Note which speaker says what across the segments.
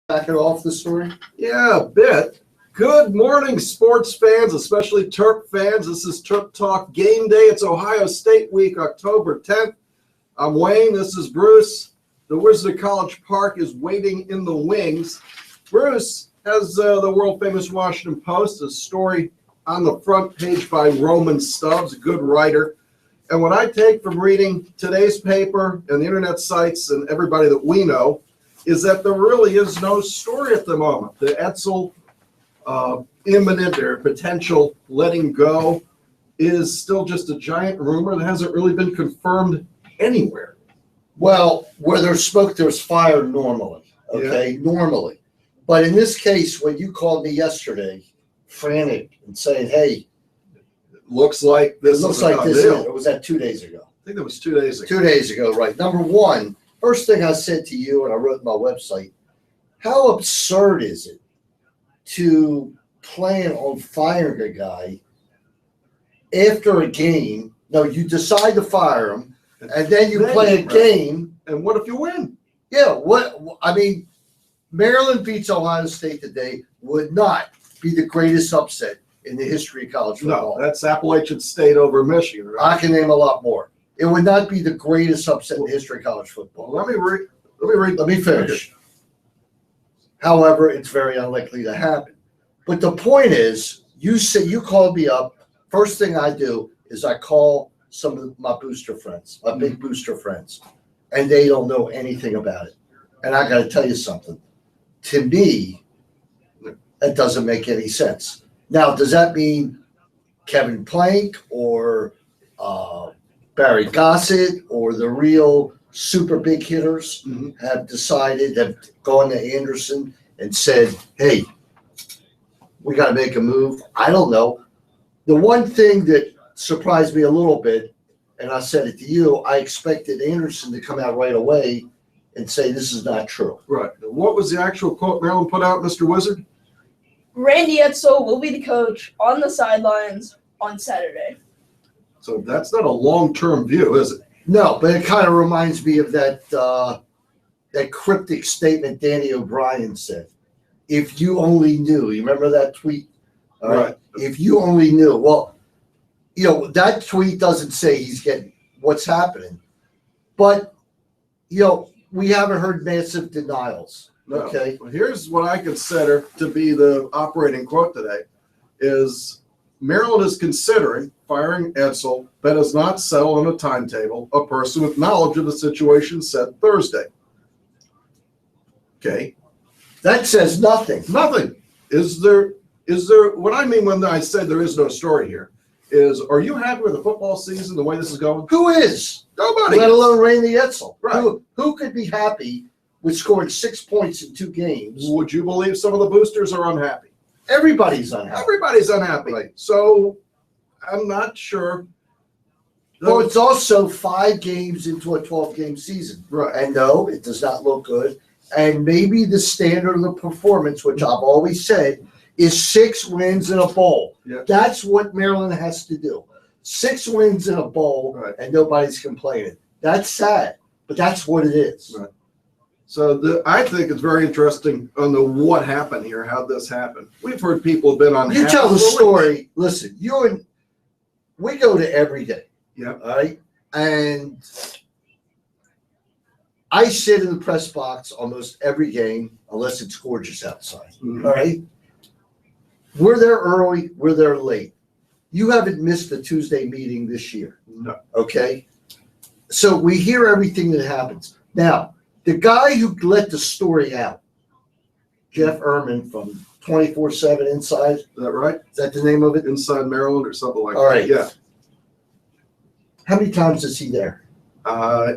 Speaker 1: Back it off the story?
Speaker 2: Yeah, a bit. Good morning, sports fans, especially Terp fans. This is TerpTalk Game Day. It's Ohio State Week, October 10th. I'm Wayne. This is Bruce. The Wizard of College Park is waiting in the wings. Bruce has the world-famous Washington Post, a story on the front page by Roman Stubbs, a good writer. And what I take from reading today's paper and the internet sites and everybody that we know is that there really is no story at the moment. The Edsall imminent or potential letting go is still just a giant rumor that hasn't really been confirmed anywhere.
Speaker 1: Well, where there's smoke, there's fire normally, okay? Yeah. Normally. But in this case, when you called me yesterday, frantic and saying, hey,
Speaker 2: looks like this
Speaker 1: it looks like this is, or was that 2 days ago?
Speaker 2: I think that was 2 days ago.
Speaker 1: 2 days ago, right. Number one, first thing I said to you, and I wrote on my website, how absurd is it to plan on firing a guy after a game? No, you decide to fire him, and then you play a game.
Speaker 2: And what if you win?
Speaker 1: Yeah, I mean, Maryland beats Ohio State today would not be the greatest upset in the history of college football.
Speaker 2: No, that's Appalachian State over Michigan, right?
Speaker 1: I can name a lot more. It would not be the greatest upset in the history of college football.
Speaker 2: Let me finish.
Speaker 1: However, it's very unlikely to happen. But the point is, you called me up. First thing I do is I call some of my booster friends, my big booster friends, and they don't know anything about it. And I got to tell you something. To me, that doesn't make any sense. Now, does that mean Kevin Plank or Barry Gossett or the real super big hitters have decided, have gone to Anderson and said, hey, we got to make a move? I don't know. The one thing that surprised me a little bit, and I said it to you, I expected Anderson to come out right away and say this is not true.
Speaker 2: Right. What was the actual quote Maryland put out, Mr. Wizard?
Speaker 3: Randy Edsall will be the coach on the sidelines on Saturday.
Speaker 2: So that's not a long-term view, is it?
Speaker 1: No, but it kind of reminds me of that cryptic statement Danny O'Brien said. If you only knew. You remember that tweet? All right. If you only knew. Well, you know, that tweet doesn't say he's getting what's happening. But, you know, we haven't heard massive denials.
Speaker 2: No.
Speaker 1: Okay.
Speaker 2: Well, here's what I consider to be the operating quote today is Maryland is considering firing Edsall, but has not settled on a timetable. A person with knowledge of the situation said Thursday. Okay.
Speaker 1: That says nothing.
Speaker 2: Nothing. Is there what I mean when I said there is no story here is, are you happy with the football season, the way this is going?
Speaker 1: Who is?
Speaker 2: Nobody.
Speaker 1: Let alone Randy Edsall.
Speaker 2: Right.
Speaker 1: Who could be happy with scoring 6 points in 2 games?
Speaker 2: Would you believe some of the boosters are unhappy?
Speaker 1: Everybody's unhappy.
Speaker 2: Everybody's unhappy. Right. So I'm not sure.
Speaker 1: Well, it's also 5 games into a 12-game season.
Speaker 2: Right.
Speaker 1: And no, it does not look good. And maybe the standard of the performance, which I've always said, is 6 wins in a bowl.
Speaker 2: Yep.
Speaker 1: That's what Maryland has to do. 6 wins in a bowl,
Speaker 2: right,
Speaker 1: and nobody's complaining. That's sad, but that's what it is.
Speaker 2: Right. So I think it's very interesting on the what happened here, how this happened. We've heard people have been on.
Speaker 1: You tell the story. Listen, we go to every day.
Speaker 2: Yeah.
Speaker 1: All right. And I sit in the press box almost every game, unless it's gorgeous outside.
Speaker 2: Mm-hmm.
Speaker 1: All right. We're there early. We're there late. You haven't missed a Tuesday meeting this year.
Speaker 2: No.
Speaker 1: Okay. So we hear everything that happens. Now, the guy who let the story out, Jeff Ehrman from 24/7 Inside.
Speaker 2: Is that right?
Speaker 1: Is that the name of it?
Speaker 2: Inside Maryland or something like that.
Speaker 1: All right.
Speaker 2: Yeah.
Speaker 1: How many times is he there?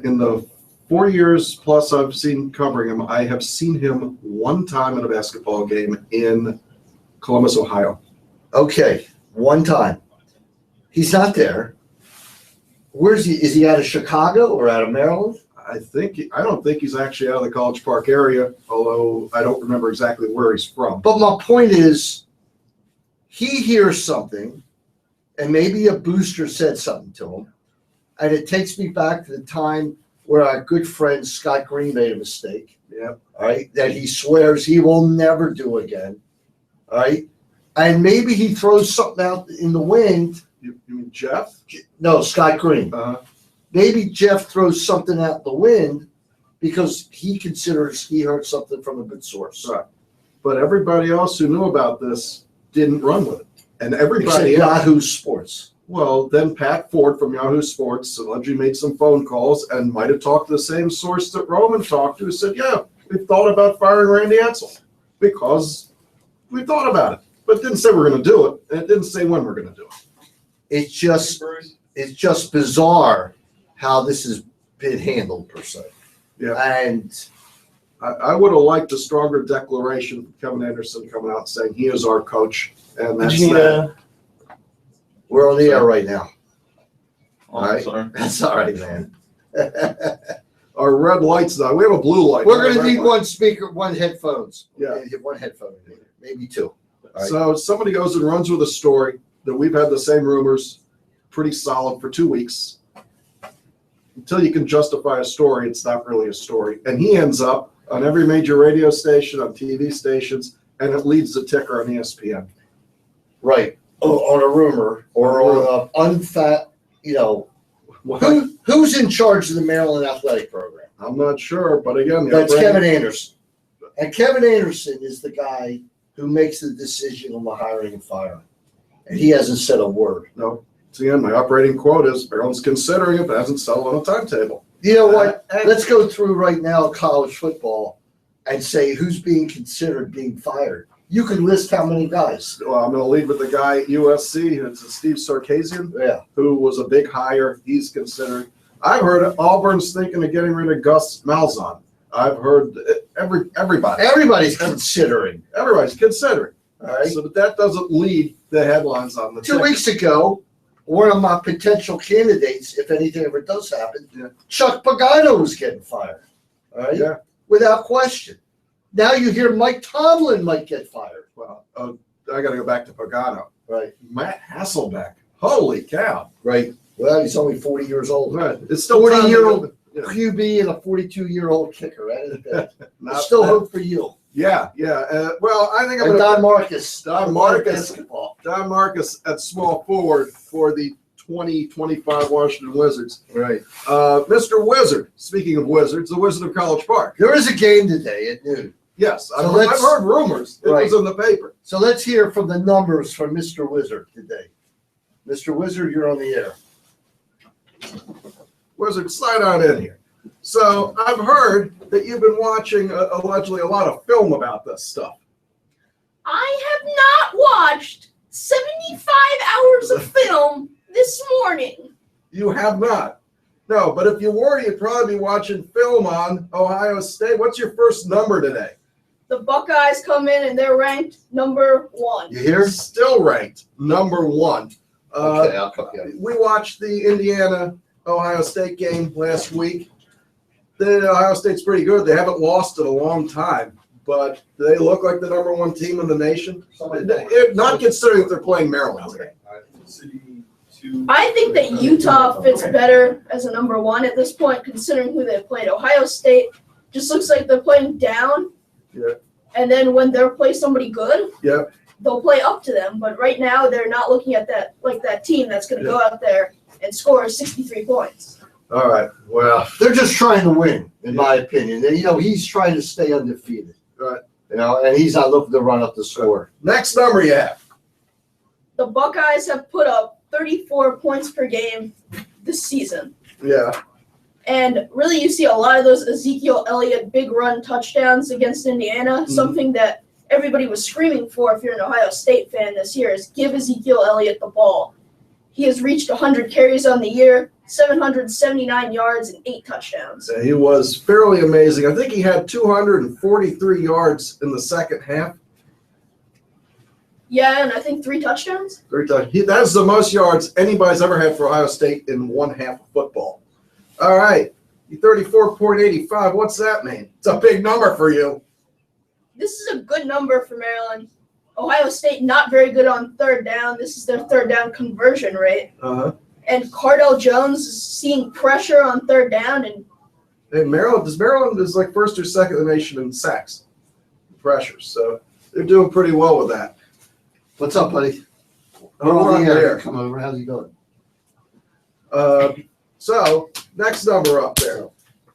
Speaker 2: In the 4 years plus I've seen covering him, I have seen him one time in a basketball game in Columbus, Ohio.
Speaker 1: Okay. One time. He's not there. Where's he? Is he out of Chicago or out of Maryland?
Speaker 2: I don't think he's actually out of the College Park area, although I don't remember exactly where he's from.
Speaker 1: But my point is, he hears something, and maybe a booster said something to him, and it takes me back to the time where our good friend Scott Green made a mistake.
Speaker 2: Yeah.
Speaker 1: All right, that he swears he will never do again. All right, and maybe he throws something out in the wind.
Speaker 2: You mean Jeff?
Speaker 1: No, Scott Green. Maybe Jeff throws something out the wind because he considers he heard something from a good source.
Speaker 2: Right. But everybody else who knew about this didn't run with it. And
Speaker 1: Except
Speaker 2: everybody else,
Speaker 1: Yahoo Sports.
Speaker 2: well, then Pat Ford from Yahoo Sports allegedly made some phone calls and might have talked to the same source that Roman talked to, who said, yeah, we've thought about firing Randy Edsall because we thought about it. But it didn't say we're going to do it, and it didn't say when we're going to do it.
Speaker 1: It's just bizarre how this has been handled, per se.
Speaker 2: Yeah.
Speaker 1: And
Speaker 2: I would have liked a stronger declaration from Kevin Anderson coming out saying he is our coach, and that's that.
Speaker 1: we're on the air right now.
Speaker 4: Oh,
Speaker 1: All right.
Speaker 4: sorry.
Speaker 1: That's all right, man.
Speaker 2: Our red light's now. We have a blue light.
Speaker 1: We're
Speaker 2: not a
Speaker 1: going to
Speaker 2: red
Speaker 1: need
Speaker 2: light.
Speaker 1: one speaker, one headphones.
Speaker 2: Yeah.
Speaker 1: One headphone, maybe two. All right.
Speaker 2: So somebody goes and runs with a story that we've had the same rumors, pretty solid for 2 weeks. Until you can justify a story, it's not really a story. And he ends up on every major radio station, on TV stations, and it leads the ticker on ESPN.
Speaker 1: Right. On a rumor or on an unfat, who's in charge of the Maryland athletic program?
Speaker 2: I'm not sure, but again,
Speaker 1: That's Kevin Anderson. And Kevin Anderson is the guy who makes the decision on the hiring and firing. And he hasn't said a word.
Speaker 2: No. So again, my operating quote is Maryland's considering it, but hasn't settled on a timetable.
Speaker 1: You know what? Let's go through right now college football and say who's being considered being fired. You can list how many guys.
Speaker 2: Well, I'm going to lead with the guy at USC. It's Steve Sarkisian,
Speaker 1: Yeah.
Speaker 2: who was a big hire. He's considering. I've heard Auburn's thinking of getting rid of Gus Malzahn. I've heard everybody.
Speaker 1: Everybody's considering.
Speaker 2: Everybody's considering.
Speaker 1: All right.
Speaker 2: So, but that doesn't lead the headlines on the
Speaker 1: 2
Speaker 2: ticker.
Speaker 1: weeks ago, one of my potential candidates, if anything ever does happen,
Speaker 2: Yeah.
Speaker 1: Chuck Pagano was getting fired. All right.
Speaker 2: Yeah.
Speaker 1: Without question. Now you hear Mike Tomlin might get fired.
Speaker 2: Well, I got to go back to Pagano.
Speaker 1: Right.
Speaker 2: Matt Hasselbeck. Holy cow.
Speaker 1: Right. Well, he's only 40 years old.
Speaker 2: Right. It's still
Speaker 1: 40-year-old
Speaker 2: Yeah.
Speaker 1: QB and a 42-year-old kicker. Right? There's
Speaker 2: Not
Speaker 1: still
Speaker 2: bad.
Speaker 1: hope for you.
Speaker 2: Yeah. Well, I think I'm
Speaker 1: And
Speaker 2: going
Speaker 1: Don Marcus.
Speaker 2: Don Marcus.
Speaker 1: Basketball.
Speaker 2: Don Marcus at small forward for the 2025 Washington Wizards.
Speaker 1: Right.
Speaker 2: Mr. Wizard, speaking of Wizards, the Wizard of College Park.
Speaker 1: There is a game today at noon.
Speaker 2: Yes, I've
Speaker 1: So let's-
Speaker 2: heard rumors. It
Speaker 1: Right.
Speaker 2: was in the paper.
Speaker 1: So let's hear from the numbers from Mr. Wizard today. Mr. Wizard, you're on the air.
Speaker 2: Wizard, slide on in here. So I've heard that you've been watching allegedly a lot of film about this stuff.
Speaker 3: I have not watched 75 hours of film this morning.
Speaker 2: You have not. No, but if you were, you'd probably be watching film on Ohio State. What's your first number today?
Speaker 3: The Buckeyes come in and they're ranked number 1.
Speaker 1: You hear?
Speaker 2: Still ranked number 1.
Speaker 1: Okay, I'll cut you off.
Speaker 2: We watched the Indiana-Ohio State game last week. The Ohio State's pretty good. They haven't lost in a long time, but do they look like the number 1 team in the nation? Not considering that they're playing Maryland today.
Speaker 3: I think that Utah fits better as a number 1 at this point, considering who they played. Ohio State just looks like they're playing down.
Speaker 2: Yeah.
Speaker 3: And then when they'll play somebody good,
Speaker 2: Yeah.
Speaker 3: they'll play up to them. But right now, they're not looking at that like that team that's going to go out there and score 63 points.
Speaker 2: All right. Well,
Speaker 1: They're just trying to win, in my opinion. And, he's trying to stay undefeated.
Speaker 2: Right.
Speaker 1: And he's not looking to run up the score.
Speaker 2: next number you have.
Speaker 3: The Buckeyes have put up 34 points per game this season.
Speaker 2: Yeah.
Speaker 3: And really, you see a lot of those Ezekiel Elliott big run touchdowns against Indiana.
Speaker 2: Mm-hmm.
Speaker 3: Something that everybody was screaming for if you're an Ohio State fan this year is give Ezekiel Elliott the ball. He has reached 100 carries on the year, 779 yards, and 8 touchdowns.
Speaker 2: He was fairly amazing. I think he had 243 yards in the second half.
Speaker 3: Yeah, and I think 3 touchdowns.
Speaker 2: That's the most yards anybody's ever had for Ohio State in one half of football. All right. 34.85. What's that mean? It's a big number for you.
Speaker 3: This is a good number for Maryland. Ohio State not very good on third down. This is their third down conversion rate.
Speaker 2: Uh-huh.
Speaker 3: And Cardell Jones is seeing pressure on third down, and
Speaker 2: Hey, Maryland is like first or second in the nation in sacks, pressures. So they're doing pretty well with that.
Speaker 1: What's up, buddy?
Speaker 2: We're on there.
Speaker 1: Come over. How's he going?
Speaker 2: So next number up there.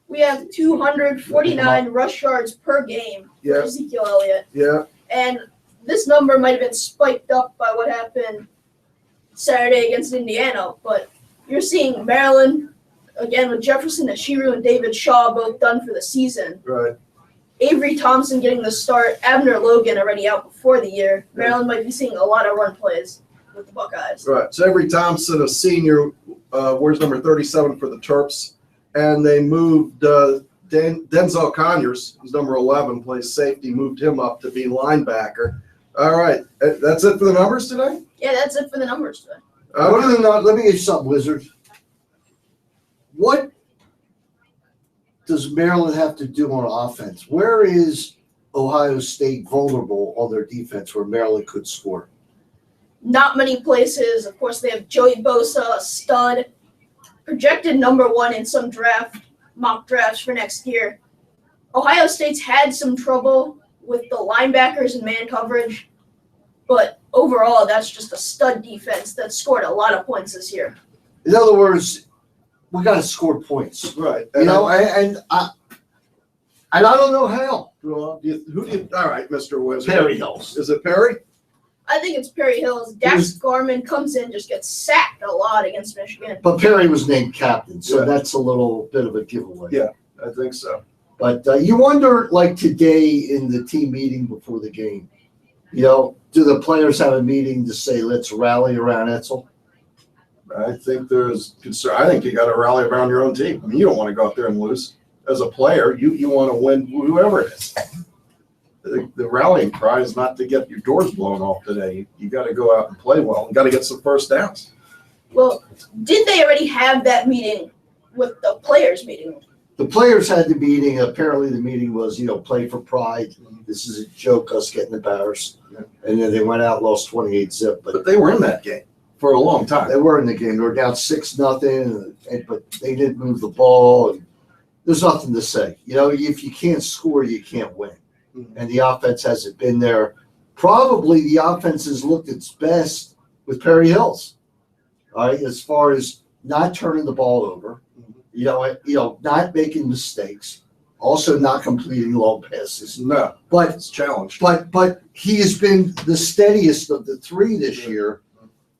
Speaker 3: We have 249 rush yards per game for
Speaker 2: Yeah.
Speaker 3: Ezekiel Elliott.
Speaker 2: Yeah.
Speaker 3: And this number might have been spiked up by what happened Saturday against Indiana, but you're seeing Maryland, again with Jefferson Ashiru and David Shaw both done for the season.
Speaker 2: Right.
Speaker 3: Avery Thompson getting the start, Abner Logan already out before the year. Maryland might be seeing a lot of run plays with the Buckeyes.
Speaker 2: Right. So Avery Thompson, a senior, wears number 37 for the Terps. And they moved Denzel Conyers, who's number 11, plays safety, moved him up to be linebacker. All right. That's it for the numbers today?
Speaker 3: Yeah, that's it for the numbers today.
Speaker 1: Let me get you something, Wizard. What does Maryland have to do on offense? Where is Ohio State vulnerable on their defense where Maryland could score?
Speaker 3: Not many places. Of course, they have Joey Bosa, a stud, projected number 1 in some mock drafts for next year. Ohio State's had some trouble with the linebackers and man coverage, but overall, that's just a stud defense that scored a lot of points this year.
Speaker 1: In other words, we got to score points,
Speaker 2: Right.
Speaker 1: you know, and I don't know how.
Speaker 2: Well, all right, Mr. Wizard.
Speaker 1: Perry Hills.
Speaker 2: Is it Perry?
Speaker 3: I think it's Perry Hills. Dax Garman comes in, just gets sacked a lot against Michigan.
Speaker 1: But Perry was named captain, so
Speaker 2: Yeah.
Speaker 1: that's a little bit of a giveaway.
Speaker 2: Yeah, I think so.
Speaker 1: But you wonder, like today in the team meeting before the game, you know, do the players have a meeting to say, let's rally around Edsall?
Speaker 2: I think there's concern. I think you got to rally around your own team. I mean, you don't want to go out there and lose. As a player, you want to win whoever it is. The rallying cry is not to get your doors blown off today. You got to go out and play well. You got to get some first downs.
Speaker 3: Well, did they already have that meeting with the players meeting?
Speaker 1: The players had the meeting. Apparently the meeting was, you know, play for pride. This is a joke, us getting embarrassed. And then they went out and lost 28-zip.
Speaker 2: But they were in that game for a long time.
Speaker 1: They were in the game. They were down 6-0, but they didn't move the ball. And there's nothing to say. You know, if you can't score, you can't win. And the offense hasn't been there. Probably the offense has looked its best with Perry Hills. All right, as far as not turning the ball over, you know, not making mistakes, also not completing long passes.
Speaker 2: No,
Speaker 1: But
Speaker 2: it's challenged.
Speaker 1: But he has been the steadiest of the three this year.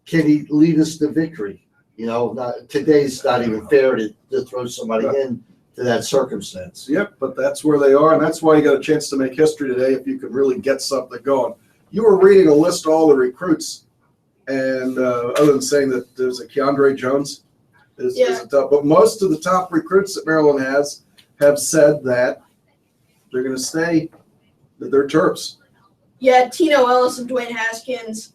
Speaker 1: Can he lead us to victory? You know, today's not even fair to throw somebody in to that circumstance.
Speaker 2: Yep, but that's where they are, and that's why you got a chance to make history today if you could really get something going. You were reading a list of all the recruits, and other than saying that there's a Keandre Jones, is a tough, but most of the top recruits that Maryland has have said that they're going to stay, that they're Terps.
Speaker 3: Yeah, Tino Ellis and Dwayne Haskins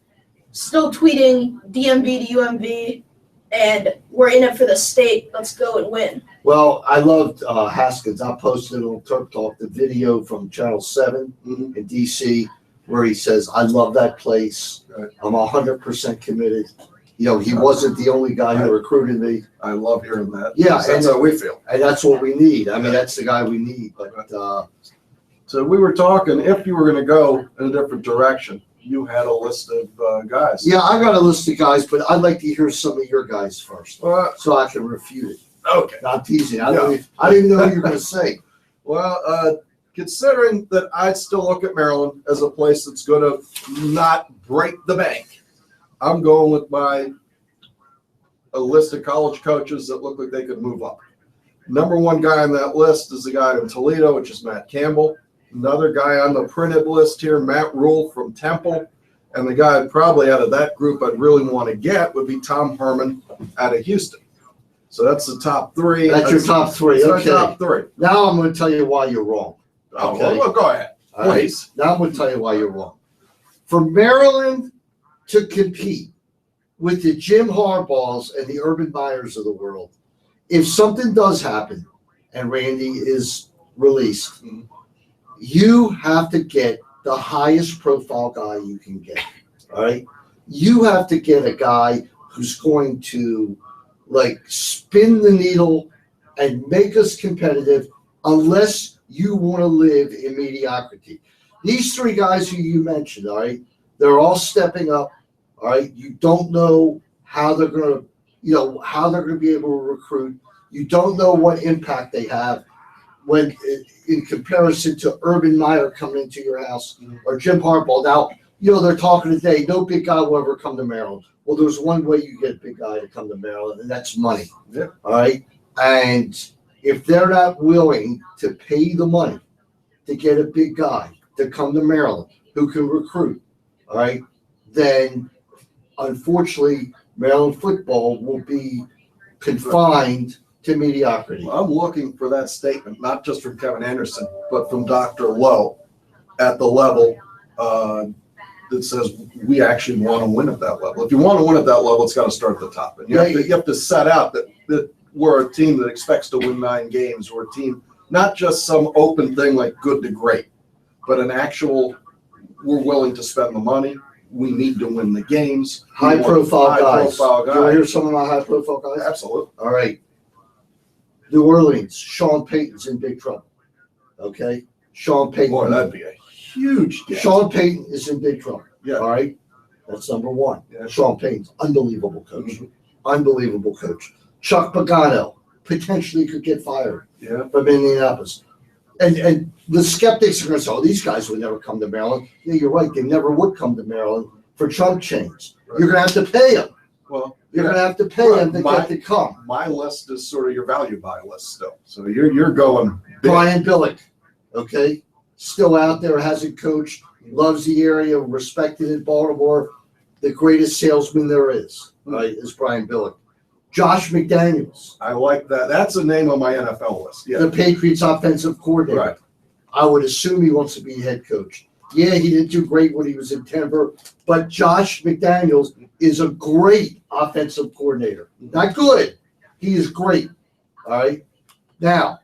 Speaker 3: still tweeting DMV to UMV, and we're in it for the state. Let's go and win.
Speaker 1: Well, I loved Haskins. I posted on TerpTalk the video from Channel 7 in D.C. where he says, I love that place.
Speaker 2: Right.
Speaker 1: I'm 100% committed. You know, he wasn't the only guy who recruited me.
Speaker 2: I love hearing that.
Speaker 1: Yeah,
Speaker 2: That's how we feel.
Speaker 1: And that's what we need. I mean, that's the guy we need. But
Speaker 2: So we were talking, if you were going to go in a different direction, you had a list of guys.
Speaker 1: yeah, I got a list of guys, but I'd like to hear some of your guys first so I can refute it.
Speaker 2: Okay.
Speaker 1: Not teasing. I didn't even know what you were going to say.
Speaker 2: Well, considering that I'd still look at Maryland as a place that's going to not break the bank, I'm going with a list of college coaches that look like they could move up. Number one guy on that list is the guy in Toledo, which is Matt Campbell. Another guy on the printed list here, Matt Rule from Temple. And the guy probably out of that group I'd really want to get would be Tom Herman out of Houston. So that's the top three.
Speaker 1: That's your top three.
Speaker 2: That's
Speaker 1: Okay.
Speaker 2: my top three.
Speaker 1: Now I'm going to tell you why you're wrong.
Speaker 2: Okay. Well, go ahead,
Speaker 1: All right?
Speaker 2: please.
Speaker 1: Now I'm going to tell you why you're wrong. For Maryland to compete with the Jim Harbaughs and the Urban Meyers of the world, if something does happen and Randy is released, you have to get the highest profile guy you can get. All right? You have to get a guy who's going to like spin the needle and make us competitive unless you want to live in mediocrity. These three guys who you mentioned, all right, they're all stepping up, all right. You don't know how they're going to, how they're going to be able to recruit. You don't know what impact they have when in comparison to Urban Meyer coming into your house or Jim Harbaugh. Now, they're talking today, no big guy will ever come to Maryland. Well, there's one way you get a big guy to come to Maryland, and that's money.
Speaker 2: Yeah.
Speaker 1: All right. And if they're not willing to pay the money to get a big guy to come to Maryland who can recruit, all right, then unfortunately Maryland football will be confined to mediocrity.
Speaker 2: Well, I'm looking for that statement, not just from Kevin Anderson, but from Dr. Lowe at the level that says we actually want to win at that level. If you want to win at that level, it's got to start at the top. And you have to set out that we're a team that expects to win 9 games. We're a team, not just some open thing like good to great, but an actual, we're willing to spend the money. We need to win the games.
Speaker 1: High-profile guys.
Speaker 2: Do you
Speaker 1: want to hear some of my high-profile guys?
Speaker 2: Absolutely.
Speaker 1: All right. New Orleans, Sean Payton's in big trouble. Okay? Sean Payton.
Speaker 2: Boy, that'd be a huge get.
Speaker 1: Sean Payton is in big trouble.
Speaker 2: Yeah.
Speaker 1: All right? That's number one.
Speaker 2: Yeah.
Speaker 1: Sean Payton's unbelievable coach.
Speaker 2: Mm-hmm.
Speaker 1: Unbelievable coach. Chuck Pagano potentially could get fired from Indianapolis. And the skeptics are going to say, these guys would never come to Maryland. Yeah, you're right. They never would come to Maryland for chump change. Right. You're going to have to pay them.
Speaker 2: Well,
Speaker 1: you're going to have to pay them to get to come.
Speaker 2: My list is sort of your value buy list still. So you're going big.
Speaker 1: Brian Billick, okay, still out there, hasn't coached, loves the area, respected in Baltimore. The greatest salesman there is, right, is Brian Billick. Josh McDaniels.
Speaker 2: I like that. That's a name on my NFL list. Yeah.
Speaker 1: The Patriots offensive coordinator.
Speaker 2: Right.
Speaker 1: I would assume he wants to be head coach. Yeah, he didn't do great when he was in Denver, but Josh McDaniels is a great offensive coordinator. Not good. He is great. All right. Now,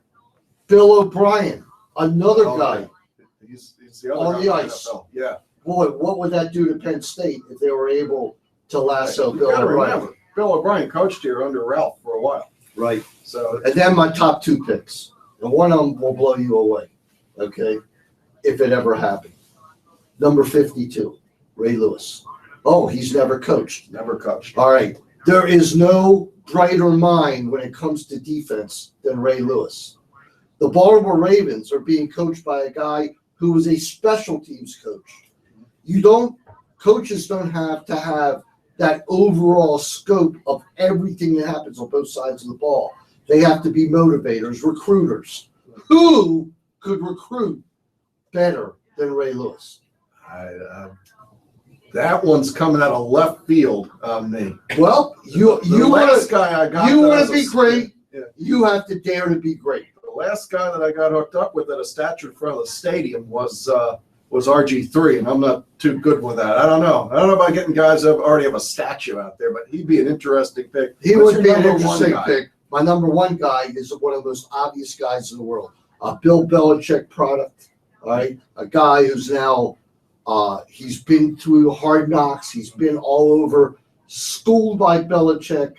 Speaker 1: Bill O'Brien, another guy.
Speaker 2: He's the other
Speaker 1: on
Speaker 2: guy
Speaker 1: the
Speaker 2: in
Speaker 1: ice.
Speaker 2: NFL. Yeah.
Speaker 1: Boy, what would that do to Penn State if they were able to lasso
Speaker 2: You
Speaker 1: Bill
Speaker 2: gotta
Speaker 1: O'Brien?
Speaker 2: remember, Bill O'Brien coached here under Ralph for a while.
Speaker 1: Right.
Speaker 2: So
Speaker 1: And then my top 2 picks. And one of them will blow you away, okay, if it ever happened. Number 52, Ray Lewis. Oh, he's never coached.
Speaker 2: never coached.
Speaker 1: All right. There is no brighter mind when it comes to defense than Ray Lewis. The Baltimore Ravens are being coached by a guy who was a special teams coach. Coaches don't have to have that overall scope of everything that happens on both sides of the ball. They have to be motivators, recruiters. Who could recruit better than Ray Lewis?
Speaker 2: That one's coming out of left field on me.
Speaker 1: Well, you want to be great.
Speaker 2: Yeah.
Speaker 1: You have to dare to be great.
Speaker 2: The last guy that I got hooked up with at a statue in front of the stadium was RG3, and I'm not too good with that. I don't know about getting guys that already have a statue out there, but he'd be an interesting pick.
Speaker 1: He
Speaker 2: What's
Speaker 1: would
Speaker 2: your
Speaker 1: be an
Speaker 2: number
Speaker 1: interesting
Speaker 2: one guy?
Speaker 1: pick. My number 1 guy is one of the most obvious guys in the world. A Bill Belichick product, all right? A guy who's now he's been through hard knocks. He's been all over, schooled by Belichick,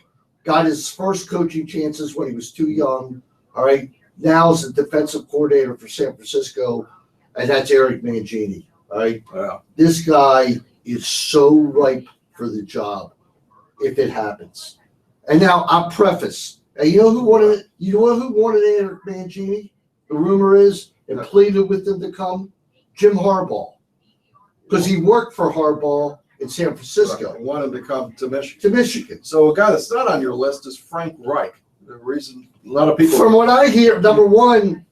Speaker 1: got his first coaching chances when he was too young, all right? Now is the defensive coordinator for San Francisco, and that's Eric Mangini, all right?
Speaker 2: Wow.
Speaker 1: This guy is so ripe for the job if it happens. And now I'll preface. And you know who wanted Eric Mangini? The rumor is, and pleaded with him to come? Jim Harbaugh. Because he worked for Harbaugh in San Francisco.
Speaker 2: Right. I want him to come to Michigan.
Speaker 1: To Michigan.
Speaker 2: So a guy that's not on your list is Frank Reich. The reason a lot of people.
Speaker 1: From what I hear, number 1,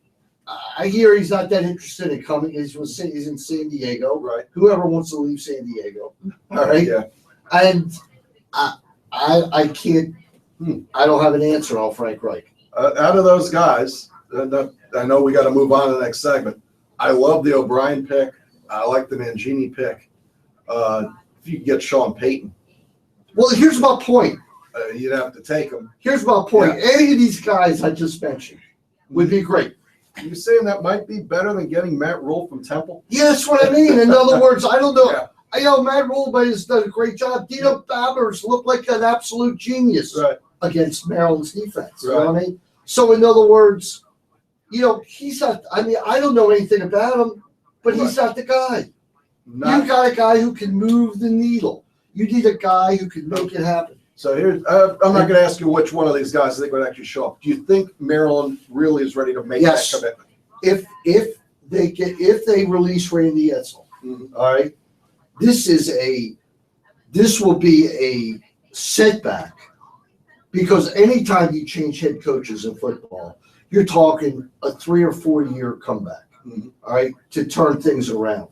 Speaker 1: I hear he's not that interested in coming. He's in San Diego.
Speaker 2: Right.
Speaker 1: Whoever wants to leave San Diego. All right.
Speaker 2: Yeah.
Speaker 1: And I can't. I don't have an answer on Frank Reich.
Speaker 2: Out of those guys, I know we got to move on to the next segment. I love the O'Brien pick. I like the Mangini pick. If you can get Sean Payton,
Speaker 1: Well, here's my point.
Speaker 2: you'd have to take him.
Speaker 1: Here's my point.
Speaker 2: Yeah.
Speaker 1: Any of these guys I just mentioned would be great.
Speaker 2: You saying that might be better than getting Matt Rule from Temple?
Speaker 1: Yeah, that's what I mean. In other words, I don't know.
Speaker 2: Yeah.
Speaker 1: I know Matt Rule has done a great job. Dino Babers looked like an absolute genius
Speaker 2: Right.
Speaker 1: against Maryland's defense. You know what I mean? So in other words, he's not. I mean, I don't know anything about him, but he's not the guy. You got a guy who can move the needle. You need a guy who can make it happen.
Speaker 2: So here's, I'm not going to ask you which one of these guys I think would actually show up. Do you think Maryland really is ready to make that commitment?
Speaker 1: If they release Randy Edsall, all right, this will be a setback, because anytime you change head coaches in football, you're talking a 3 or 4 year comeback, all right, to turn things around.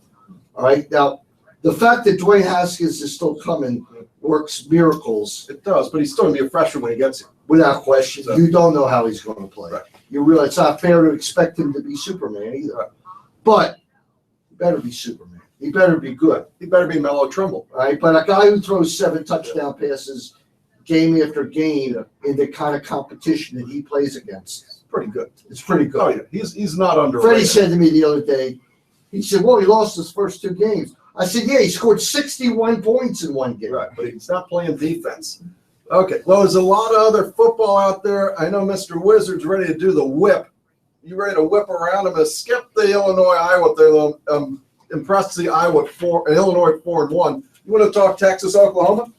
Speaker 1: All right. Now, the fact that Dwayne Haskins is still coming works miracles.
Speaker 2: It does, but he's still going to be a freshman when he gets here.
Speaker 1: Without question.
Speaker 2: So,
Speaker 1: you don't know how he's going to play.
Speaker 2: Right.
Speaker 1: You realize it's not fair to expect him to be Superman either.
Speaker 2: Right.
Speaker 1: But he better be Superman. He better be good.
Speaker 2: He better be Mellow Trimble.
Speaker 1: All right. But a guy who throws 7 touchdown passes game after game in the kind of competition that he plays against,
Speaker 2: Pretty good.
Speaker 1: it's pretty good.
Speaker 2: Oh, yeah. He's not underrated.
Speaker 1: Freddie said to me the other day, he said, well, he lost his first 2 games. I said, yeah, he scored 61 points in 1 game.
Speaker 2: Right, but he's not playing defense. Okay, well, there's a lot of other football out there. I know Mr. Wizard's ready to do the whip. You ready to whip around? I'm going to skip the Illinois-Iowa thing. Impressed the Illinois 4-1. You want to talk Texas-Oklahoma?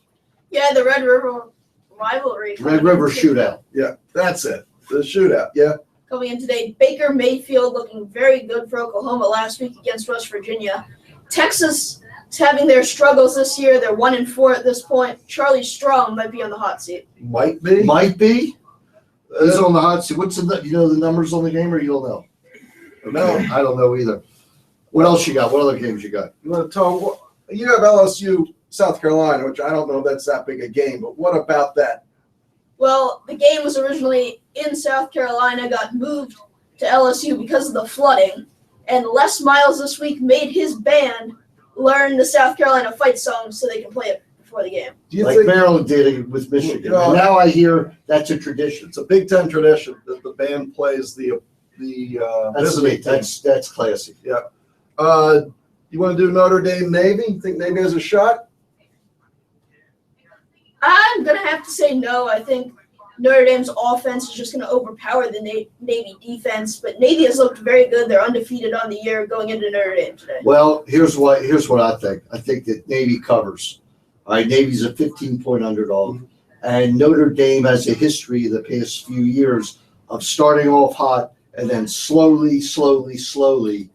Speaker 3: Yeah, the Red River rivalry.
Speaker 1: Red River shootout.
Speaker 2: Yeah, that's it. The shootout, yeah.
Speaker 3: Coming in today, Baker Mayfield looking very good for Oklahoma last week against West Virginia. Texas is having their struggles this year. They're 1-4 at this point. Charlie Strong might be on the hot seat.
Speaker 2: Might be.
Speaker 1: Might be. He's on the hot seat. What's the numbers on the game, or you don't know? Okay.
Speaker 2: No.
Speaker 1: I don't know either. What else you got? What other games you got?
Speaker 2: You want to talk? You have LSU, South Carolina, which I don't know if that's that big a game, but what about that?
Speaker 3: Well, the game was originally in South Carolina, got moved to LSU because of the flooding. And Les Miles this week made his band learn the South Carolina fight song so they can play it before the game.
Speaker 2: Do you
Speaker 1: Like
Speaker 2: think
Speaker 1: Maryland did it with Michigan.
Speaker 2: No.
Speaker 1: And now I hear that's a tradition.
Speaker 2: it's a Big Ten tradition that the band plays the
Speaker 1: That's
Speaker 2: visiting
Speaker 1: neat.
Speaker 2: team?
Speaker 1: That's classy.
Speaker 2: You want to do Notre Dame Navy? You think Navy has a shot?
Speaker 3: I'm going to have to say no. I think Notre Dame's offense is just going to overpower the Navy defense, but Navy has looked very good. They're undefeated on the year going into Notre Dame today.
Speaker 1: Well, here's what I think. I think that Navy covers. All right, Navy's a 15-point underdog, and Notre Dame has a history the past few years of starting off hot and then slowly, slowing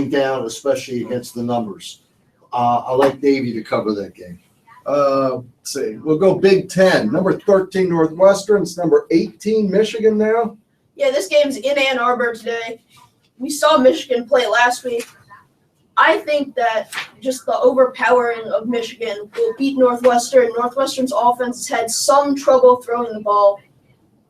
Speaker 1: down, especially against the numbers. I like Navy to cover that game.
Speaker 2: Let's see. We'll go Big Ten. Number 13 Northwestern. It's number 18 Michigan now.
Speaker 3: Yeah, this game's in Ann Arbor today. We saw Michigan play last week. I think that just the overpowering of Michigan will beat Northwestern. Northwestern's offense has had some trouble throwing the ball,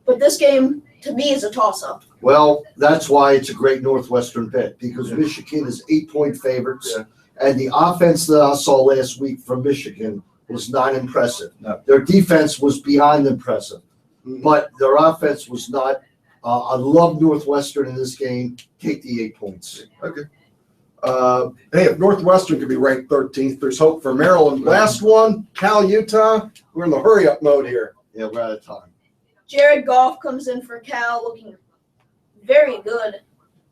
Speaker 3: but this game, to me, is a toss-up.
Speaker 1: Well, that's why it's a great Northwestern bet, because Michigan is 8-point favorites, and the offense that I saw last week from Michigan was not impressive.
Speaker 2: No.
Speaker 1: Their defense was beyond impressive, but their offense was not. I love Northwestern in this game. Take the 8 points.
Speaker 2: Okay. Hey, if Northwestern could be ranked 13th, there's hope for Maryland. Last one, Cal, Utah. We're in the hurry-up mode here.
Speaker 1: Yeah, we're out of time.
Speaker 3: Jared Goff comes in for Cal looking very good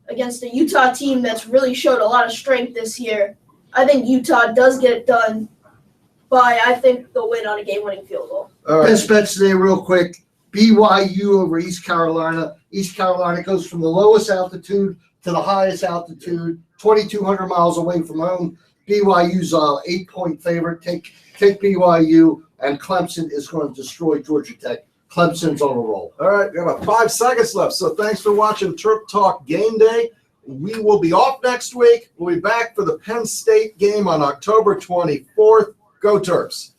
Speaker 3: against a Utah team that's really showed a lot of strength this year. I think Utah does get it done by, I think, they'll win on a game-winning field goal.
Speaker 2: All right.
Speaker 1: Best bets today, real quick. BYU over East Carolina. East Carolina goes from the lowest altitude to the highest altitude, 2,200 miles away from home. BYU's 8-point favorite. Take BYU, and Clemson is going to destroy Georgia Tech. Clemson's on a roll.
Speaker 2: All right, we have about 5 seconds left. So thanks for watching TerpTalk Game Day. We will be off next week. We'll be back for the Penn State game on October 24th. Go Terps.